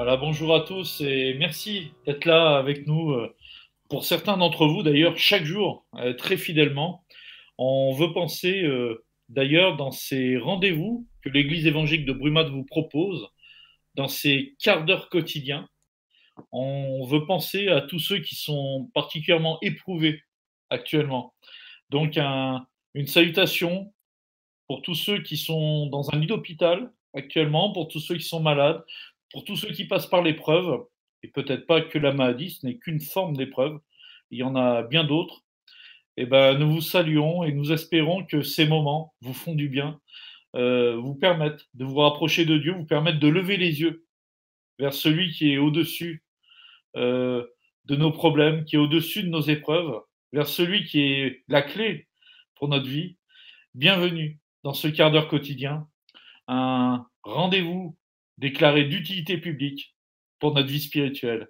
Voilà, bonjour à tous et merci d'être là avec nous. Pour certains d'entre vous, d'ailleurs, chaque jour, très fidèlement. On veut penser, d'ailleurs, dans ces rendez-vous que l'Église évangélique de Brumat vous propose, dans ces quarts d'heure quotidiens, on veut penser à tous ceux qui sont particulièrement éprouvés actuellement. Donc, une salutation pour tous ceux qui sont dans un lit d'hôpital actuellement, pour tous ceux qui sont malades, pour tous ceux qui passent par l'épreuve, et peut-être pas que la maladie, ce n'est qu'une forme d'épreuve, il y en a bien d'autres. Eh ben, nous vous saluons et nous espérons que ces moments vous font du bien, vous permettent de vous rapprocher de Dieu, vous permettent de lever les yeux vers celui qui est au-dessus euh, de nos problèmes, qui est au-dessus de nos épreuves, vers celui qui est la clé pour notre vie. Bienvenue dans ce quart d'heure quotidien, un rendez-vous déclaré d'utilité publique pour notre vie spirituelle.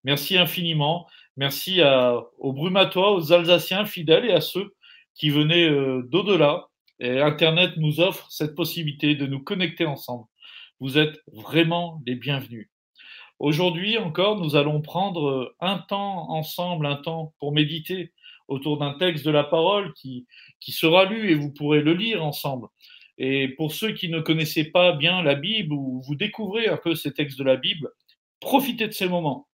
Merci infiniment. Merci aux Brumatois, aux Alsaciens fidèles et à ceux qui venaient d'au-delà. Et Internet nous offre cette possibilité de nous connecter ensemble. Vous êtes vraiment les bienvenus. Aujourd'hui encore, nous allons prendre un temps ensemble, un temps pour méditer autour d'un texte de la parole qui sera lu et vous pourrez le lire ensemble. Et pour ceux qui ne connaissaient pas bien la Bible ou vous découvrez un peu ces textes de la Bible, profitez de ces moments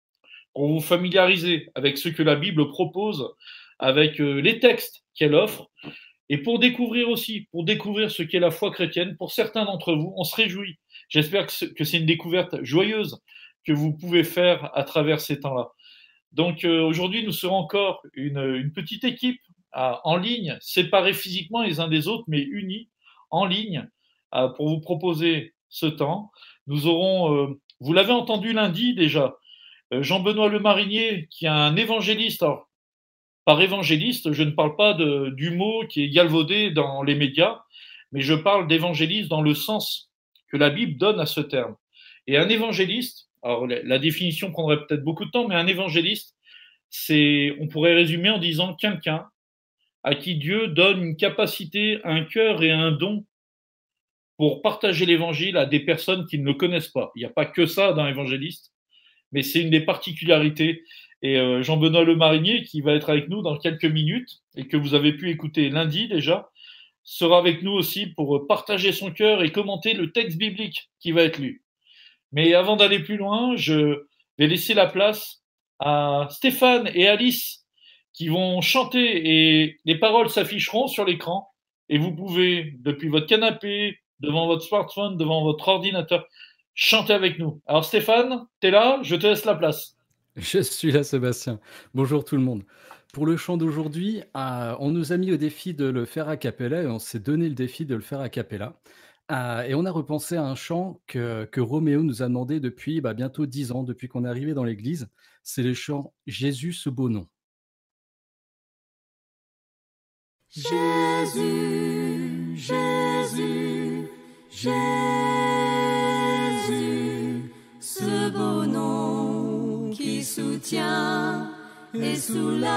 pour vous familiariser avec ce que la Bible propose, avec les textes qu'elle offre, et pour découvrir aussi, pour découvrir ce qu'est la foi chrétienne. Pour certains d'entre vous, on se réjouit. J'espère que c'est une découverte joyeuse que vous pouvez faire à travers ces temps-là. Donc aujourd'hui, nous serons encore une petite équipe en ligne, séparés physiquement les uns des autres, mais unis en ligne pour vous proposer ce temps. Nous aurons, vous l'avez entendu lundi déjà, Jean-Benoît Le Marinier, qui est un évangéliste. Alors, par évangéliste, je ne parle pas du mot qui est galvaudé dans les médias, mais je parle d'évangéliste dans le sens que la Bible donne à ce terme. Et un évangéliste, alors la définition prendrait peut-être beaucoup de temps, mais un évangéliste, on pourrait résumer en disant quelqu'un à qui Dieu donne une capacité, un cœur et un don pour partager l'évangile à des personnes qui ne le connaissent pas. Il n'y a pas que ça d'un évangéliste, mais c'est une des particularités. Et Jean-Benoît Le Marinier, qui va être avec nous dans quelques minutes, et que vous avez pu écouter lundi déjà, sera avec nous aussi pour partager son cœur et commenter le texte biblique qui va être lu. Mais avant d'aller plus loin, je vais laisser la place à Stéphane et Alice qui vont chanter et les paroles s'afficheront sur l'écran et vous pouvez, depuis votre canapé, devant votre smartphone, devant votre ordinateur, chanter avec nous. Alors Stéphane, t'es là, je te laisse la place. Je suis là, Sébastien. Bonjour tout le monde. Pour le chant d'aujourd'hui, on nous a mis au défi de le faire a cappella et on s'est donné le défi de le faire a cappella. Et on a repensé à un chant que Roméo nous a demandé depuis bientôt 10 ans, depuis qu'on est arrivé dans l'église. C'est le chant Jésus, ce beau nom. Jésus, Jésus, Jésus, ce beau nom qui soutient et soulage,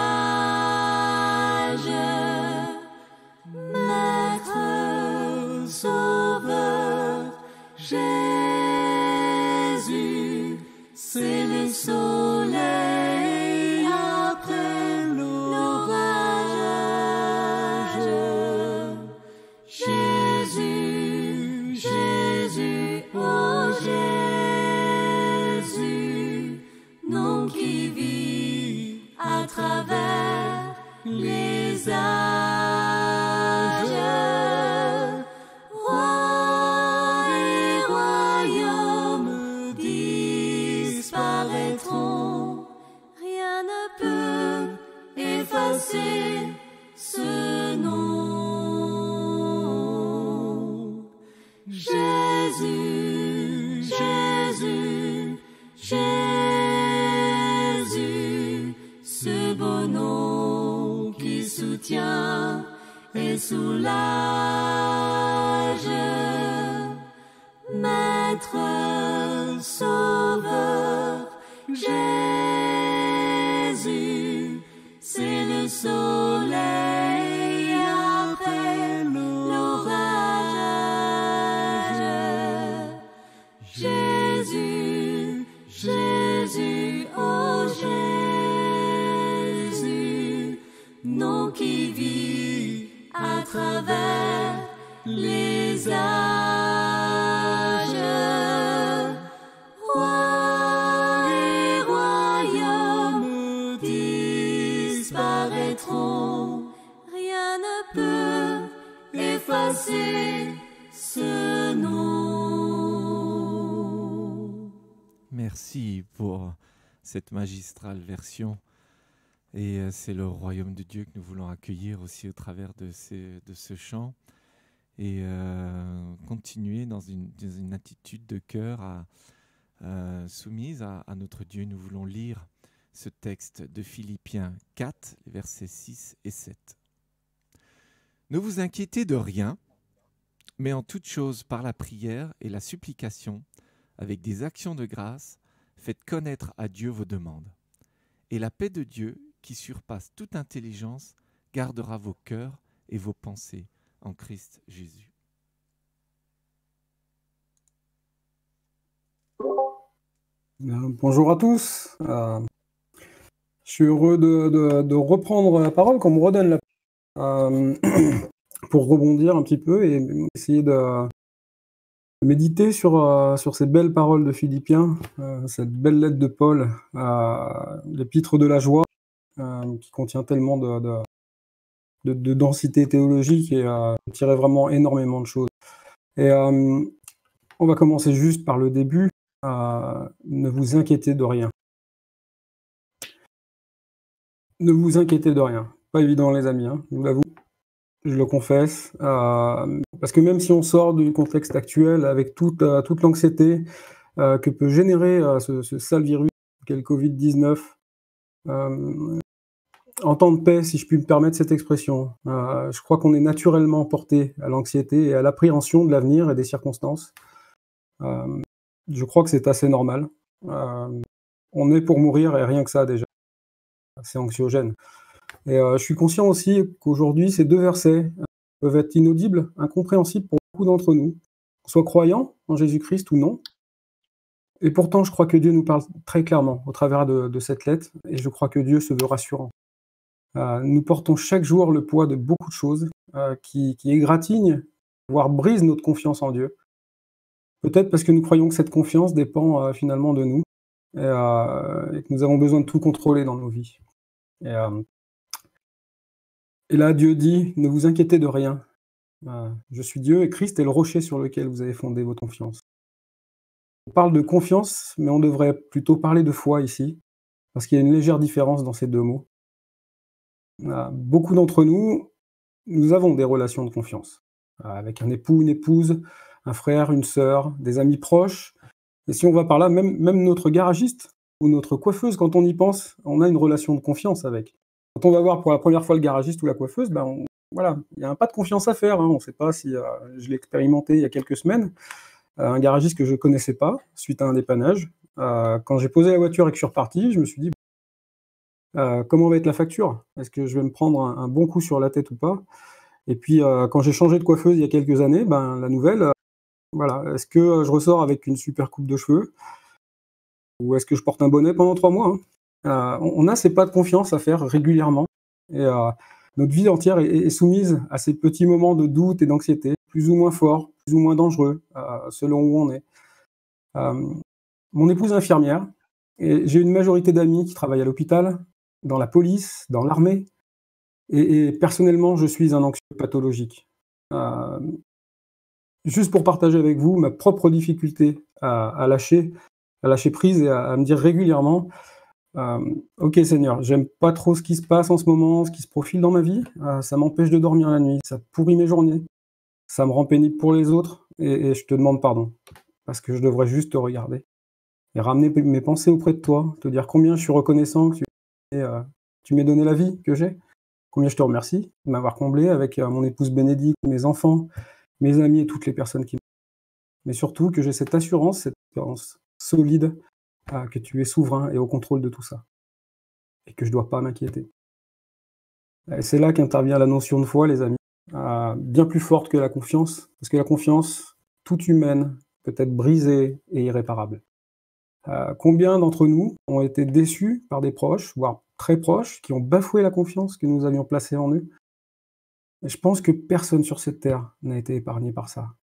Maître, Sauveur, Jésus, c'est le soleil après l'orage. Jésus, Jésus, oh Jésus, nom qui vit à travers les âges. Roi et royaume disparaîtront, rien ne peut effacer ce nom. Jésus, Jésus, Jésus, ce beau nom qui soutient et soulage, Maître, Sauveur, Jésus, c'est le soleil après l'orage. Jésus, travers les âges. Rois et royaumes disparaîtront, rien ne peut effacer ce nom. Merci pour cette magistrale version. Et c'est le royaume de Dieu que nous voulons accueillir aussi au travers de ce chant et continuer dans une attitude de cœur soumise à notre Dieu. Nous voulons lire ce texte de Philippiens 4, versets 6 et 7. Ne vous inquiétez de rien, mais en toute chose par la prière et la supplication, avec des actions de grâce, faites connaître à Dieu vos demandes. Et la paix de Dieu, qui surpasse toute intelligence, gardera vos cœurs et vos pensées en Christ Jésus. Bonjour à tous. Je suis heureux de reprendre la parole, qu'on me redonne la parole, pour rebondir un petit peu et essayer de méditer sur ces belles paroles de Philippiens, cette belle lettre de Paul, l'épître de la joie, qui contient tellement de densité théologique et tirait vraiment énormément de choses. Et on va commencer juste par le début. Ne vous inquiétez de rien. Ne vous inquiétez de rien. Pas évident, les amis, hein, je vous l'avoue, je le confesse. Parce que même si on sort du contexte actuel avec toute l'anxiété que peut générer ce sale virus qu'est le Covid-19, en temps de paix, si je puis me permettre cette expression, je crois qu'on est naturellement porté à l'anxiété et à l'appréhension de l'avenir et des circonstances. Je crois que c'est assez normal. On est pour mourir et rien que ça déjà. C'est anxiogène. Et je suis conscient aussi qu'aujourd'hui, ces deux versets peuvent être inaudibles, incompréhensibles pour beaucoup d'entre nous, qu'on soit croyants en Jésus-Christ ou non. Et pourtant, je crois que Dieu nous parle très clairement au travers de cette lettre, et je crois que Dieu se veut rassurant. Nous portons chaque jour le poids de beaucoup de choses qui égratignent, voire brisent notre confiance en Dieu. Peut-être parce que nous croyons que cette confiance dépend finalement de nous et que nous avons besoin de tout contrôler dans nos vies. Et là, Dieu dit, ne vous inquiétez de rien. Je suis Dieu et Christ est le rocher sur lequel vous avez fondé votre confiance. On parle de confiance, mais on devrait plutôt parler de foi ici, parce qu'il y a une légère différence dans ces deux mots. Beaucoup d'entre nous, nous avons des relations de confiance, avec un époux, une épouse, un frère, une sœur, des amis proches. Et si on va par là, même notre garagiste ou notre coiffeuse, quand on y pense, on a une relation de confiance avec. Quand on va voir pour la première fois le garagiste ou la coiffeuse, voilà, il y a un pas de confiance à faire. Hein. On ne sait pas si je l'ai expérimenté il y a quelques semaines. Un garagiste que je ne connaissais pas, suite à un dépannage. Quand j'ai posé la voiture et que je suis reparti, je me suis dit, comment va être la facture? Est-ce que je vais me prendre un bon coup sur la tête ou pas? Et puis, quand j'ai changé de coiffeuse il y a quelques années, la nouvelle, voilà, est-ce que je ressors avec une super coupe de cheveux? Ou est-ce que je porte un bonnet pendant 3 mois, hein? On a ces pas de confiance à faire régulièrement. Et notre vie entière est soumise à ces petits moments de doute et d'anxiété, plus ou moins forts, plus ou moins dangereux, selon où on est. Mon épouse est infirmière, et j'ai une majorité d'amis qui travaillent à l'hôpital, dans la police, dans l'armée. Et personnellement, je suis un anxieux pathologique. Juste pour partager avec vous ma propre difficulté à lâcher prise et à me dire régulièrement ok Seigneur, j'aime pas trop ce qui se passe en ce moment, ce qui se profile dans ma vie, ça m'empêche de dormir la nuit, ça pourrit mes journées, ça me rend pénible pour les autres, et je te demande pardon, parce que je devrais juste te regarder et ramener mes pensées auprès de toi, te dire combien je suis reconnaissant que tu m'aies donné la vie que j'ai, combien je te remercie de m'avoir comblé avec mon épouse Bénédicte, mes enfants, mes amis et toutes les personnes qui m'aiment. Mais surtout que j'ai cette assurance solide que tu es souverain et au contrôle de tout ça. Et que je ne dois pas m'inquiéter. Et c'est là qu'intervient la notion de foi, les amis, bien plus forte que la confiance, parce que la confiance, toute humaine, peut être brisée et irréparable. Combien d'entre nous ont été déçus par des proches, voire très proches, qui ont bafoué la confiance que nous avions placée en eux, Et je pense que personne sur cette terre n'a été épargné par ça.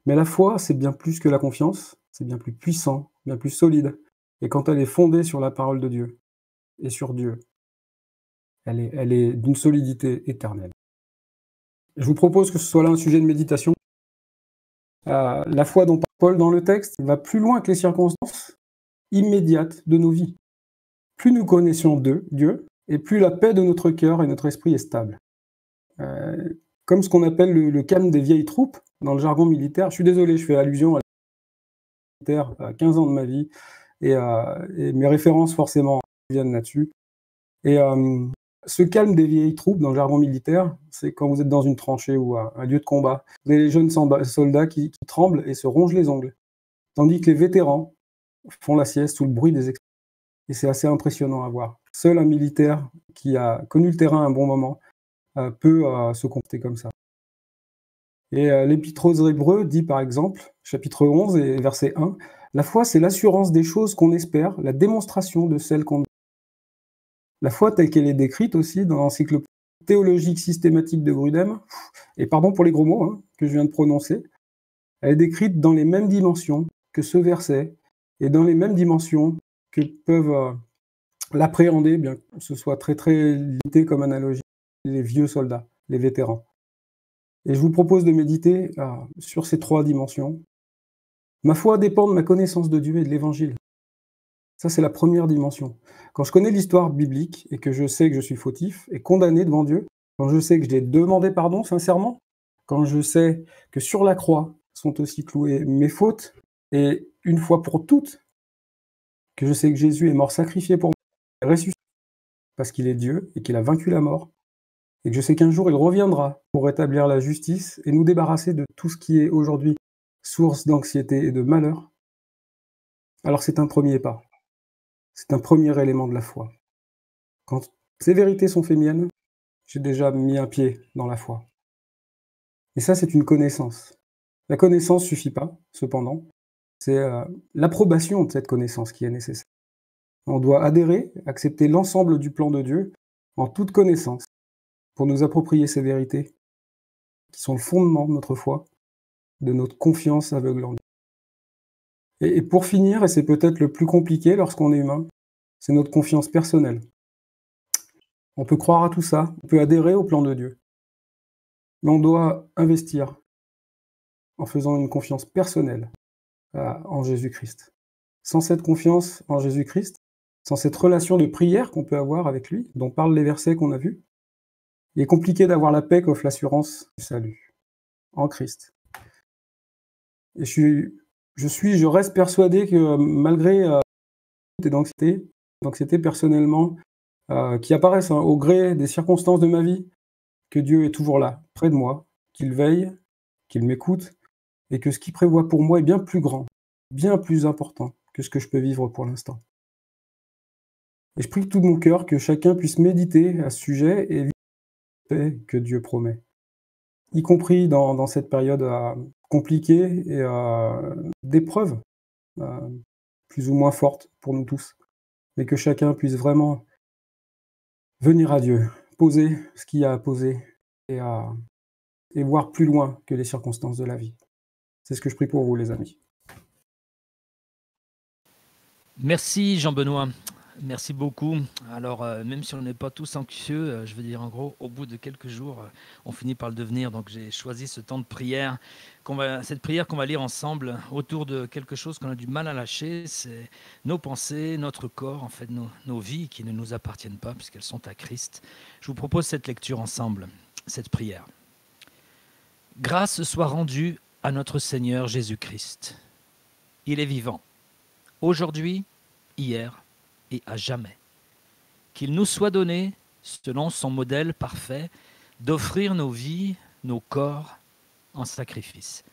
Mais la foi, c'est bien plus que la confiance, c'est bien plus puissant, bien plus solide. Et quand elle est fondée sur la parole de Dieu et sur Dieu, elle est d'une solidité éternelle. Je vous propose que ce soit là un sujet de méditation. La foi dont parle Paul dans le texte va plus loin que les circonstances immédiates de nos vies. Plus nous connaissons Dieu, et plus la paix de notre cœur et notre esprit est stable. Comme ce qu'on appelle le calme des vieilles troupes dans le jargon militaire. Je suis désolé, je fais allusion à la militaire à 15 ans de ma vie, et mes références forcément viennent là-dessus. Et ce calme des vieilles troupes dans le jargon militaire, c'est quand vous êtes dans une tranchée ou un lieu de combat. Vous avez les jeunes soldats qui tremblent et se rongent les ongles, tandis que les vétérans font la sieste sous le bruit des explosions. Et c'est assez impressionnant à voir. Seul un militaire qui a connu le terrain à un bon moment peut se comporter comme ça. Et l'Épître aux Hébreux dit par exemple, chapitre 11 et verset 1, « La foi, c'est l'assurance des choses qu'on espère, la démonstration de celles qu'on ne voit. » La foi telle qu'elle est décrite aussi dans l'encyclopédie théologique systématique de Grudem, et pardon pour les gros mots que je viens de prononcer, elle est décrite dans les mêmes dimensions que ce verset, et dans les mêmes dimensions que peuvent l'appréhender, bien que ce soit très très limité comme analogie, les vieux soldats, les vétérans. Et je vous propose de méditer sur ces trois dimensions. Ma foi dépend de ma connaissance de Dieu et de l'Évangile. Ça, c'est la première dimension. Quand je connais l'histoire biblique et que je sais que je suis fautif et condamné devant Dieu, quand je sais que je l'ai demandé pardon sincèrement, quand je sais que sur la croix sont aussi clouées mes fautes, et une fois pour toutes, que je sais que Jésus est mort sacrifié pour moi, ressuscité parce qu'il est Dieu et qu'il a vaincu la mort, et que je sais qu'un jour il reviendra pour rétablir la justice et nous débarrasser de tout ce qui est aujourd'hui source d'anxiété et de malheur, alors c'est un premier pas. C'est un premier élément de la foi. Quand ces vérités sont fait miennes, j'ai déjà mis un pied dans la foi. Et ça, c'est une connaissance. La connaissance ne suffit pas, cependant. C'est l'approbation de cette connaissance qui est nécessaire. On doit adhérer, accepter l'ensemble du plan de Dieu en toute connaissance pour nous approprier ces vérités qui sont le fondement de notre foi, de notre confiance aveugle en Dieu. Et pour finir, et c'est peut-être le plus compliqué lorsqu'on est humain, c'est notre confiance personnelle. On peut croire à tout ça, on peut adhérer au plan de Dieu, mais on doit investir en faisant une confiance personnelle en Jésus-Christ. Sans cette confiance en Jésus-Christ, sans cette relation de prière qu'on peut avoir avec lui, dont parlent les versets qu'on a vus, il est compliqué d'avoir la paix qu'offre l'assurance du salut en Christ. Et je reste persuadé que malgré des d'anxiété personnellement, qui apparaissent au gré des circonstances de ma vie, que Dieu est toujours là, près de moi, qu'il veille, qu'il m'écoute, et que ce qu'il prévoit pour moi est bien plus grand, bien plus important que ce que je peux vivre pour l'instant. Et je prie de tout mon cœur que chacun puisse méditer à ce sujet et vivre la paix que Dieu promet, y compris dans cette période compliquée et d'épreuves plus ou moins fortes pour nous tous, mais que chacun puisse vraiment venir à Dieu, poser ce qu'il y a à poser et voir plus loin que les circonstances de la vie. C'est ce que je prie pour vous, les amis. Merci Jean-Benoît, merci beaucoup. Alors même si on n'est pas tous anxieux, je veux dire en gros, au bout de quelques jours, on finit par le devenir. Donc j'ai choisi ce temps de prière, cette prière qu'on va lire ensemble autour de quelque chose qu'on a du mal à lâcher, c'est nos pensées, notre corps, en fait nos vies qui ne nous appartiennent pas puisqu'elles sont à Christ. Je vous propose cette lecture ensemble, cette prière. Grâce soit rendue à notre Seigneur Jésus-Christ. Il est vivant, aujourd'hui, hier et à jamais. Qu'il nous soit donné, selon son modèle parfait, d'offrir nos vies, nos corps en sacrifice.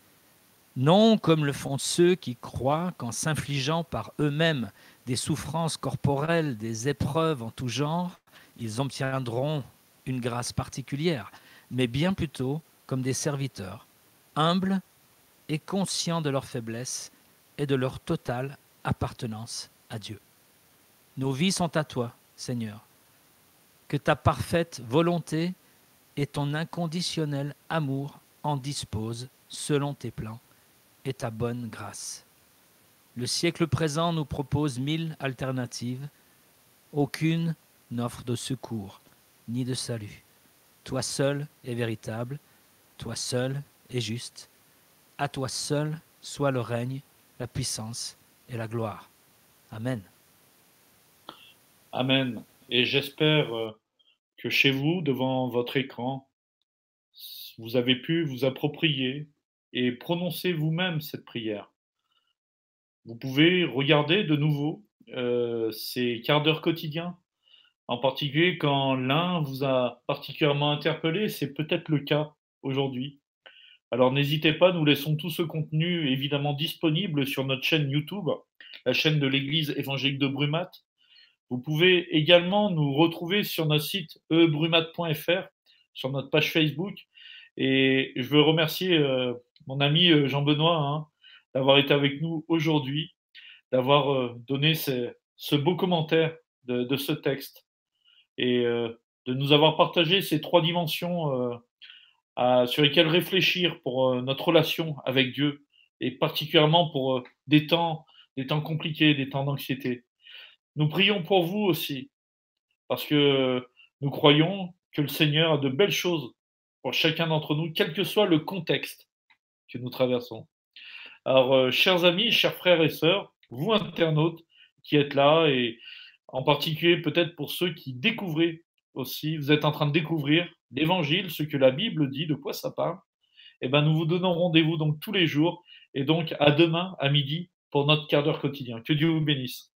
Non comme le font ceux qui croient qu'en s'infligeant par eux-mêmes des souffrances corporelles, des épreuves en tout genre, ils obtiendront une grâce particulière, mais bien plutôt comme des serviteurs, humbles et conscients de leur faiblesse et de leur totale appartenance à Dieu. Nos vies sont à toi, Seigneur. Que ta parfaite volonté et ton inconditionnel amour en dispose selon tes plans et ta bonne grâce. Le siècle présent nous propose 1000 alternatives. Aucune n'offre de secours ni de salut. Toi seul est véritable, toi seul est juste. À toi seul soit le règne, la puissance et la gloire. Amen. Amen. Et j'espère que chez vous, devant votre écran, vous avez pu vous approprier et prononcer vous-même cette prière. Vous pouvez regarder de nouveau ces quarts d'heure quotidiens, en particulier quand l'un vous a particulièrement interpellé, c'est peut-être le cas aujourd'hui. Alors n'hésitez pas, nous laissons tout ce contenu évidemment disponible sur notre chaîne YouTube, la chaîne de l'Église évangélique de Brumat. Vous pouvez également nous retrouver sur notre site ebrumat.fr, sur notre page Facebook. Et je veux remercier mon ami Jean-Benoît d'avoir été avec nous aujourd'hui, d'avoir donné ce beau commentaire de ce texte et de nous avoir partagé ces trois dimensions sur lesquelles réfléchir pour notre relation avec Dieu et particulièrement pour des temps compliqués, des temps d'anxiété. Nous prions pour vous aussi, parce que nous croyons que le Seigneur a de belles choses pour chacun d'entre nous, quel que soit le contexte que nous traversons. Alors, chers amis, chers frères et sœurs, vous internautes qui êtes là, et en particulier peut-être pour ceux qui découvrez aussi, vous êtes en train de découvrir l'Évangile, ce que la Bible dit, de quoi ça parle, eh ben, nous vous donnons rendez-vous donc tous les jours, et donc à demain à midi pour notre quart d'heure quotidien. Que Dieu vous bénisse.